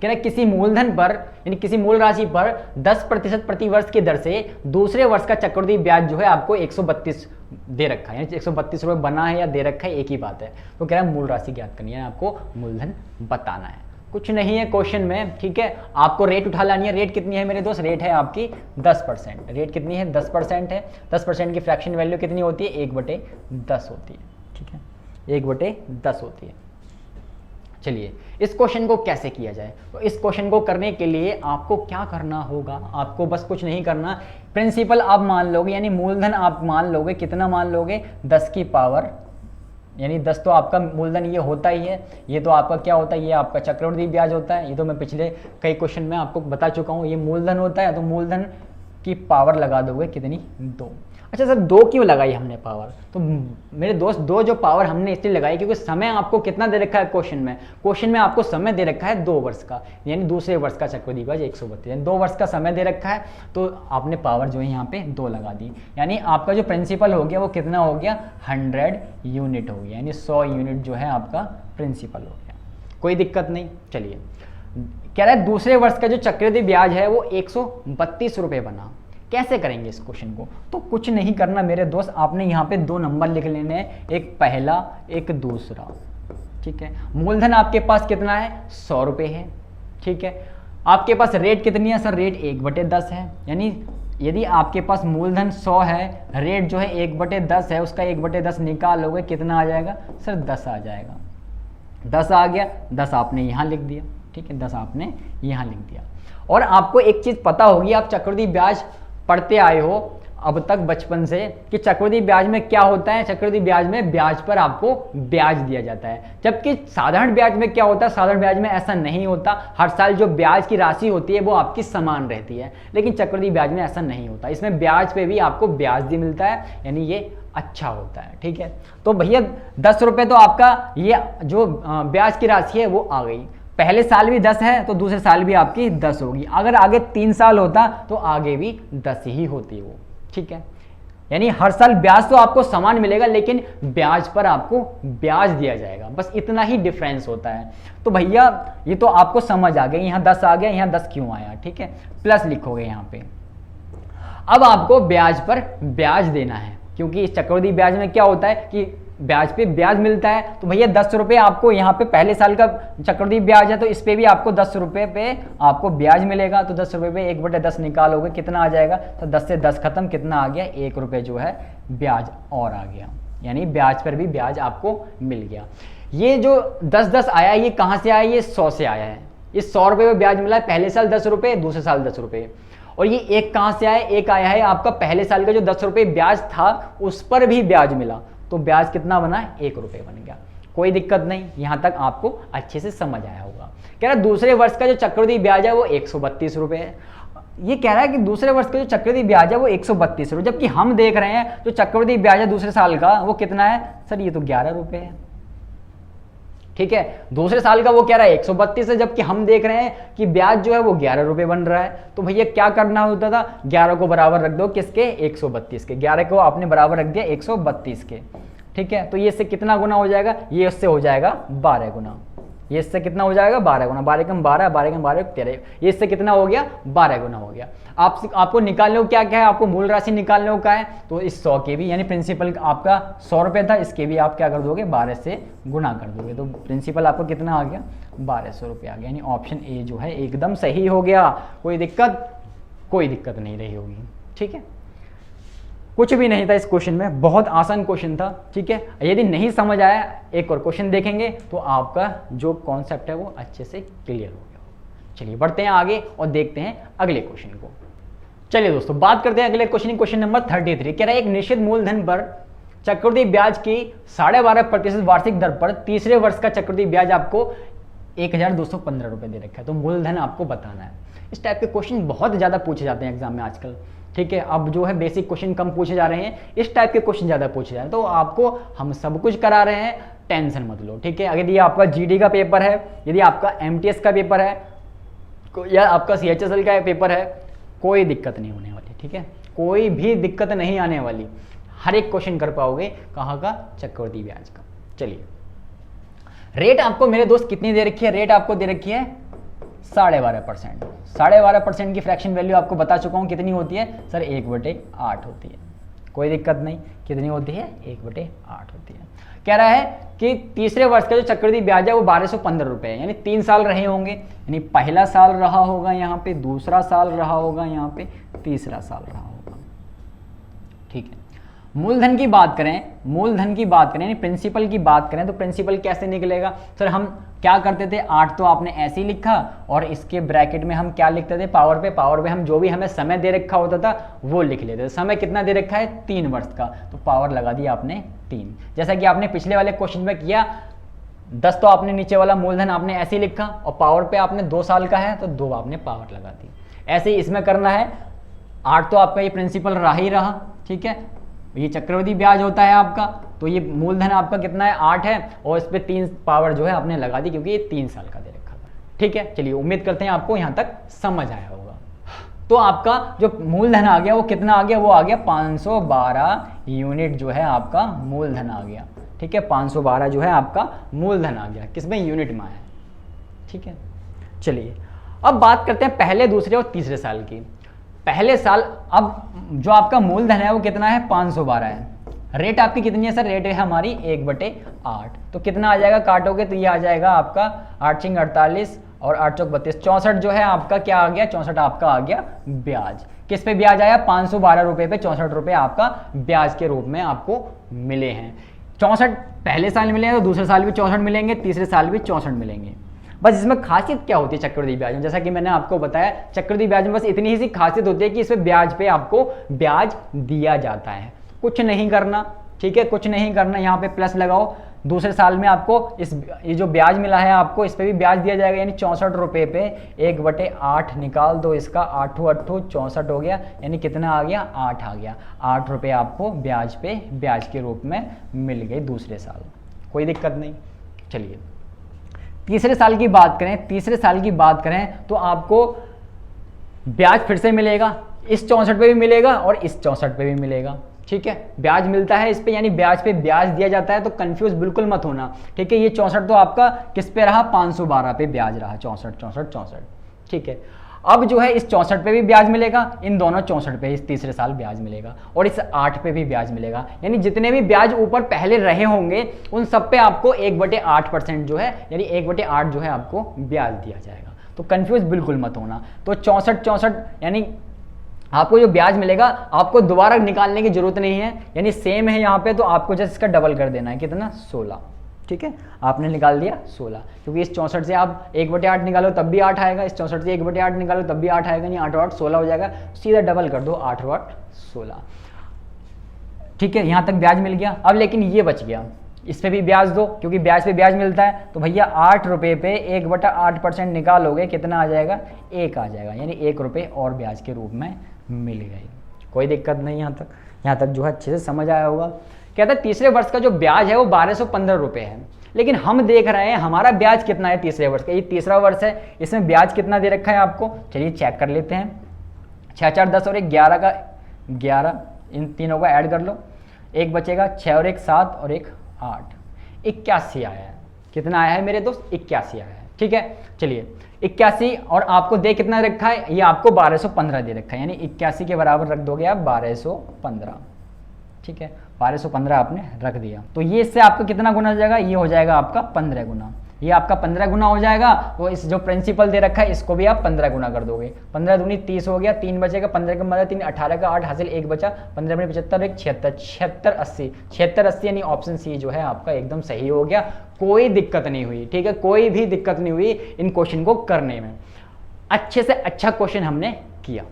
कह रहा है किसी मूलधन पर यानी किसी मूल राशि पर 10% प्रतिवर्ष की दर से दूसरे वर्ष का चक्रवृद्धि ब्याज जो है आपको 132 दे रखा है, यानी 132 रुपये बना है या दे रखा है, एक ही बात है। तो कह रहा है मूल राशि ज्ञात करनी है, आपको मूलधन बताना है, कुछ नहीं है क्वेश्चन में, ठीक है। आपको रेट उठा लानी है। रेट कितनी है मेरे दोस्त? रेट है आपकी 10%। रेट कितनी है? 10% है। 10% की फ्रैक्शन वैल्यू कितनी होती है? 1/10 होती है, ठीक है, 1/10 होती है। चलिए इस क्वेश्चन को कैसे किया जाए? तो इस क्वेश्चन को करने के लिए आपको क्या करना होगा? आपको बस कुछ नहीं करना, प्रिंसिपल आप मान लोगे, यानी मूलधन आप मान लोगे। कितना मान लोगे? 10 की पावर, यानी 10 तो आपका मूलधन ये होता ही है। ये तो आपका क्या होता है? ये आपका चक्रवृद्धि ब्याज होता है। ये तो मैं पिछले कई क्वेश्चन में आपको बता चुका हूँ। ये मूलधन होता है, तो मूलधन की पावर लगा दोगे कितनी? 2। अच्छा सर 2 क्यों लगाई हमने पावर? तो मेरे दोस्त 2 जो पावर हमने इसलिए लगाई क्योंकि समय आपको कितना दे रखा है क्वेश्चन में? क्वेश्चन में आपको समय दे रखा है 2 वर्ष का, यानी दूसरे वर्ष का चक्रवृद्धि ब्याज 132, यानी 2 वर्ष का समय दे रखा है। तो आपने पावर जो है यहाँ पे 2 लगा दी, यानी आपका जो प्रिंसिपल हो गया वो कितना हो गया? 100 यूनिट हो गया, यानी 100 यूनिट जो है आपका प्रिंसिपल हो गया। कोई दिक्कत नहीं। चलिए कह रहा है दूसरे वर्ष का जो चक्रवृद्धि ब्याज है वो 132 रुपये बना। कैसे करेंगे इस क्वेश्चन को? तो कुछ नहीं करना मेरे दोस्त, आपने यहाँ पे 2 नंबर लिख लेने हैं, एक पहला एक दूसरा, ठीक है। मूलधन आपके पास कितना है? 100 रुपये है, ठीक है। आपके पास रेट कितनी है? सर रेट 1/10 है, यानी यदि आपके पास मूलधन 100 है, रेट जो है 1/10 है, उसका 1/10 निकालोगे कितना आ जाएगा? सर 10 आ जाएगा। 10 आ गया, 10 आपने यहाँ लिख दिया, ठीक है, 10 आपने यहाँ लिख दिया। और आपको एक चीज़ पता होगी, आप चक्रवृद्धि ब्याज पढ़ते आए हो अब तक बचपन से, कि चक्रवृद्धि ब्याज में क्या होता है? चक्रवृद्धि ब्याज में ब्याज पर आपको ब्याज दिया जाता है, जबकि साधारण ब्याज में क्या होता है? साधारण ब्याज में ऐसा नहीं होता। हर साल जो ब्याज की राशि होती है वो आपकी समान रहती है, लेकिन चक्रवृद्धि ब्याज में ऐसा नहीं होता। इसमें ब्याज पे भी आपको ब्याज भी मिलता है, यानी ये अच्छा होता है, ठीक है। तो भैया 10 रुपये तो आपका ये जो ब्याज की राशि है वो आ गई। पहले साल भी 10 है तो दूसरे साल भी आपकी 10 होगी। अगर आगे 3 साल होता तो आगे भी 10 ही होती वो, ठीक है। यानी हर साल ब्याज तो आपको समान मिलेगा, लेकिन ब्याज पर आपको ब्याज दिया जाएगा, बस इतना ही डिफरेंस होता है। तो भैया ये तो आपको समझ आ गया, यहाँ 10 आ गया, यहाँ 10 क्यों आया, ठीक है। प्लस लिखोगे यहाँ पे। अब आपको ब्याज पर ब्याज देना है, क्योंकि इस चक्रवृद्धि ब्याज में क्या होता है कि ब्याज पे ब्याज मिलता है। तो भैया 10 रुपये आपको यहाँ पे पहले साल का चक्रवृद्धि ब्याज है, तो इस पे भी आपको 10 रुपये पे आपको ब्याज मिलेगा। तो 10 रुपये पे 1/10 निकालोगे कितना आ जाएगा? तो 10 से 10 खत्म, कितना आ गया? 1 रुपये जो है ब्याज और आ गया, यानी ब्याज पर भी ब्याज आपको मिल गया। ये जो 10-10 आया ये कहाँ से आया? ये 100 से आया है। इस 100 रुपये पे ब्याज मिला है, पहले साल 10 रुपये, दूसरे साल 10 रुपये। और ये एक कहाँ से आया? एक आया है आपका पहले साल का जो 10 रुपये ब्याज था उस पर भी ब्याज मिला, तो ब्याज कितना बना? 1 रुपये बन गया। कोई दिक्कत नहीं, यहाँ तक आपको अच्छे से समझ आया होगा। कह रहा है दूसरे वर्ष का जो चक्रवृद्धि ब्याज है वो 132 रुपये है। ये कह रहा है कि दूसरे वर्ष का जो चक्रवृद्धि ब्याज है वो 132 रुपये, जबकि हम देख रहे हैं जो चक्रवृद्धि ब्याज है दूसरे साल का वो कितना है? सर ये तो 11 रुपये है, ठीक है। दूसरे साल का वो कह रहा है 132 है, जबकि हम देख रहे हैं कि ब्याज जो है वो 11 रुपये बन रहा है। तो भैया क्या करना होता था? 11 को बराबर रख दो किसके? 132 के। 11 को आपने बराबर रख दिया 132 के, ठीक है। तो ये इससे कितना गुना हो जाएगा? ये उससे हो जाएगा 12 गुना। ये इससे कितना हो जाएगा? 12 गुना। 12 कम 12, 12 कम 12 13। ये इससे कितना हो गया? 12 गुना हो गया। आपको निकालने को क्या क्या है? आपको मूल राशि निकालने को क्या है? तो इस 100 के भी, यानी प्रिंसिपल आपका 100 रुपये था, इसके भी आप क्या कर दोगे? 12 से गुना कर दोगे, तो प्रिंसिपल आपको कितना आ गया? 1200 रुपये आ गया। यानी ऑप्शन ए जो है एकदम सही हो गया। कोई दिक्कत नहीं रही होगी, ठीक है। कुछ भी नहीं था इस क्वेश्चन में, बहुत आसान क्वेश्चन था, ठीक है। यदि नहीं समझ आया एक और क्वेश्चन देखेंगे तो आपका जो कॉन्सेप्ट है वो अच्छे से क्लियर हो गया। चलिए बढ़ते हैं आगे और देखते हैं अगले क्वेश्चन को। चलिए दोस्तों बात करते हैं अगले क्वेश्चन नंबर 33। कह रहा है एक निश्चित मूलधन पर चक्रवृद्धि ब्याज की 12.5% वार्षिक दर पर तीसरे वर्ष का चक्रवृद्धि ब्याज आपको 1215 रुपये दे रखा है, तो मूलधन आपको बताना है। इस टाइप के क्वेश्चन बहुत ज़्यादा पूछे जाते हैं एग्जाम में आजकल, ठीक है। अब जो है बेसिक क्वेश्चन कम पूछे जा रहे हैं, इस टाइप के क्वेश्चन ज़्यादा पूछे जा रहे हैं। तो आपको हम सब कुछ करा रहे हैं, टेंशन मत लो, ठीक है। अगर ये आपका जीडी का पेपर है, यदि आपका एमटीएस का पेपर है या आपका सीएचएसएल का पेपर है, कोई दिक्कत नहीं होने वाली, ठीक है। कोई भी दिक्कत नहीं आने वाली, हर एक क्वेश्चन कर पाओगे। कहाँ का? चक्रवृद्धि ब्याज का। चलिए रेट आपको मेरे दोस्त कितनी दे रखी है? रेट आपको दे रखी है 12.5%। 12.5% की फ्रैक्शन वैल्यू आपको बता चुका हूँ कितनी होती है सर, 1/8 होती है। कोई दिक्कत नहीं, कितनी होती है, 1/8 होती है। कह रहा है कि तीसरे वर्ष का जो चक्रवृद्धि ब्याज है वो 1215 रुपये है, यानी 3 साल रहे होंगे, यानी पहला साल रहा होगा यहाँ पे, दूसरा साल रहा होगा यहाँ पे, तीसरा साल रहा होगा। ठीक है, मूलधन की बात करें, मूलधन की बात करें, यानी प्रिंसिपल की बात करें, तो प्रिंसिपल कैसे निकलेगा सर, हम क्या करते थे, 8 तो आपने ऐसे ही लिखा और इसके ब्रैकेट में हम क्या लिखते थे, पावर पे हम जो भी हमें समय दे रखा होता था वो लिख लेते थे। समय कितना दे रखा है, 3 वर्ष का, तो पावर लगा दिया आपने 3। जैसा कि आपने पिछले वाले क्वेश्चन में किया, 10 तो आपने नीचे वाला मूलधन आपने ऐसे ही लिखा और पावर पे आपने 2 साल का है तो 2 आपने पावर लगा दी। ऐसे ही इसमें करना है। 8 तो आपका ये प्रिंसिपल रहा ही रहा, ठीक है, ये चक्रवृद्धि ब्याज होता है आपका, तो ये मूलधन आपका कितना है, 8 है, और इस पे 3 पावर जो है आपने लगा दी क्योंकि ये 3 साल का दे रखा था। ठीक है, चलिए उम्मीद करते हैं आपको यहाँ तक समझ आया होगा। तो आपका जो मूलधन आ गया वो कितना आ गया, वो आ गया 512 यूनिट जो है आपका मूलधन आ गया। ठीक है, 512 जो है आपका मूलधन आ गया, किसमें, यूनिट में आया। ठीक है, चलिए अब बात करते हैं पहले, दूसरे और तीसरे साल की। पहले साल, अब जो आपका मूलधन है वो कितना है, 512 है। रेट आपकी कितनी है सर, रेट है हमारी 1/8, तो कितना आ जाएगा, काटोगे तो ये आ जाएगा आपका 8 × 48 और 8 × 32, 64 जो है आपका क्या आ गया, 64 आपका आ गया ब्याज। किस पे ब्याज आया, 512 रुपये पे 64 रुपये आपका ब्याज के रूप में आपको मिले हैं। 64 पहले साल मिले हैं तो दूसरे साल भी 64 मिलेंगे, तीसरे साल भी 64 मिलेंगे। बस इसमें खासियत क्या होती है चक्रवृद्धि ब्याज में, जैसा कि मैंने आपको बताया, चक्रवृद्धि ब्याज में बस इतनी ही सी खासियत होती है कि इसमें ब्याज पे आपको ब्याज दिया जाता है, कुछ नहीं करना। ठीक है, कुछ नहीं करना, यहाँ पे प्लस लगाओ, दूसरे साल में आपको ये जो ब्याज मिला है आपको इस पे भी ब्याज दिया जाएगा, यानी 64 रुपये पे 1/8 निकाल दो इसका, 8 × 8 64 हो गया, यानी कितना आ गया, 8 आ गया। 8 रुपये आपको ब्याज पे ब्याज के रूप में मिल गए दूसरे साल, कोई दिक्कत नहीं। चलिए तीसरे साल की बात करें, तीसरे साल की बात करें तो आपको ब्याज फिर से मिलेगा, इस 64 पे भी मिलेगा और इस 64 पे भी मिलेगा। ठीक है, ब्याज मिलता है इस पे, यानी ब्याज पे ब्याज दिया जाता है, तो कंफ्यूज बिल्कुल मत होना। ठीक है, ये 64 तो आपका किस पे रहा, 512 पे ब्याज रहा, 64। ठीक है, अब जो है इस 64 पे भी ब्याज मिलेगा, इन दोनों 64 पे इस तीसरे साल ब्याज मिलेगा, और इस 8 पे भी ब्याज मिलेगा, यानी जितने भी ब्याज ऊपर पहले रहे होंगे उन सब पे आपको 1/8% जो है, यानी 1/8 जो है आपको ब्याज दिया जाएगा। तो कंफ्यूज बिल्कुल मत होना। तो 64 यानी आपको जो ब्याज मिलेगा आपको दोबारा निकालने की जरूरत नहीं है, यानी सेम है यहाँ पे, तो आपको जस्ट इसका डबल कर देना है, कितना, 16। ठीक है, आपने निकाल दिया 16, क्योंकि इस 64 से आप 1/8 निकालो तब भी 8 आएगा, इस 64 से 1/8 निकालो तब भी 8 आएगा, नहीं 8 और 8 16 हो जाएगा, सीधा डबल कर दो, 8 और 8 16। ठीक है, यहाँ तक ब्याज मिल गया। अब लेकिन ये बच गया, इस पे भी ब्याज दो, क्योंकि ब्याज पे ब्याज मिलता है, तो भैया 8 रुपये पे 1/8% निकालोगे, कितना आ जाएगा, 1 आ जाएगा, यानी 1 रुपये और ब्याज के रूप में मिल गई। कोई दिक्कत नहीं, यहाँ तक जो है अच्छे से समझ आया होगा। कहता है तीसरे वर्ष का जो ब्याज है वो 1215 रुपये है, लेकिन हम देख रहे हैं हमारा ब्याज कितना है तीसरे वर्ष का, ये तीसरा वर्ष है, इसमें ब्याज कितना दे रखा है आपको, चलिए चेक कर लेते हैं। 6 4 10 और 1 11 का 11, इन तीनों का ऐड कर लो, 1 बचेगा, 6 और 1 7 और 1 8, 81 आया है। कितना आया है मेरे दोस्त, 81 आया है। ठीक है, चलिए 81, और आपको दे कितना रखा है, ये आपको 1215 दे रखा है, यानी 81 के बराबर रख दोगे आप 1215। ठीक है, 1215 आपने रख दिया, तो ये इससे आपका कितना गुना हो जाएगा, ये हो जाएगा आपका 15 गुना, ये आपका 15 गुना हो जाएगा। तो इस जो प्रिंसिपल दे रखा है इसको भी आप 15 गुना कर दोगे, 15 दूनी 30 हो गया, 3 बचेगा, 15 का मतलब 3, 18 का 8 हासिल 1 बचा, 15 में 75 1 76, 76 80, यानी ऑप्शन सी जो है आपका एकदम सही हो गया, कोई दिक्कत नहीं हुई। ठीक है, कोई भी दिक्कत नहीं हुई इन क्वेश्चन को करने में, अच्छे से अच्छा क्वेश्चन हमने किया।